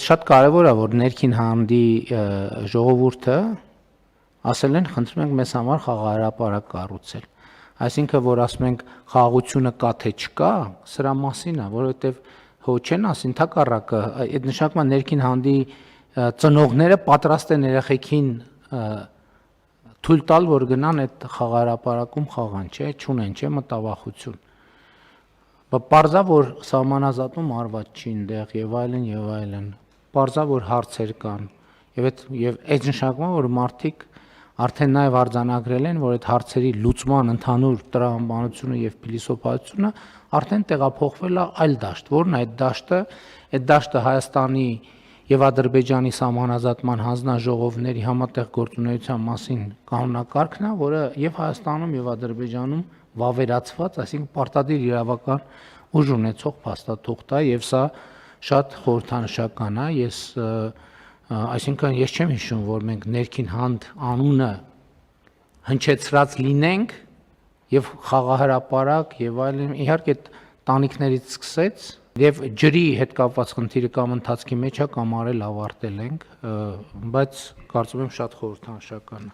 շատ կարևոր է, որ ներքին հանդի ժողովուրդը ասել են, խնդրում ենք մեզ համար խաղահրապարակ կառուցել։ Այսինքն, որ ասում ենք խաղաղությունը կա թե չկա, սրա մասին է, որովհետև հո չեն ասի ընդհակառակը, այդ նշանակում է ներքին հանդի ծնողները պատրաստ են երեխեքին թույլ տալ, որ գնան այդ խաղահրապարակում խաղան, չէ, չունեն, չէ, մտավախություն։ Պարզա, որ սահմանազատում արված չի այնտեղ եւ այլն եւ այլն։ Պարզա, որ հարցեր կան եւ այդ նշանակում է, որ մարդիկ արդեն նաեւ արձանագրել են, որ այդ հարցերի լուծման ընդհանուր տրամաբանությունը եւ փիլիսոփայությունը արդեն տեղափոխվել է այլ դաշտ, որն է այդ դաշտը Հայաստանի եւ Ադրբեջանի սահմանազատման հանձնաժողովների համատեղ գործունեության մասին կանոնակարգն է, որը եւ Հայաստանում եւ Ադրբեջանում վավերացված, այսինքն պարտադիր իրավական ուժ ունեցող փաստաթուղթ է եւ սա շատ խորհրդանշական է, այսինքն ես չեմ հիշում, որ մենք ներքին հանդ անունը հնչեցրած լինենք եւ խաղահրապարակ եւ այլն, իհարկե տանիքներից սկսեց եւ ջրի հետ կապված խնդիրը կամ ընթացքի մեջ է կամ արել ավարտել ենք, բայց կարծում եմ շատ խորհրդանշական է։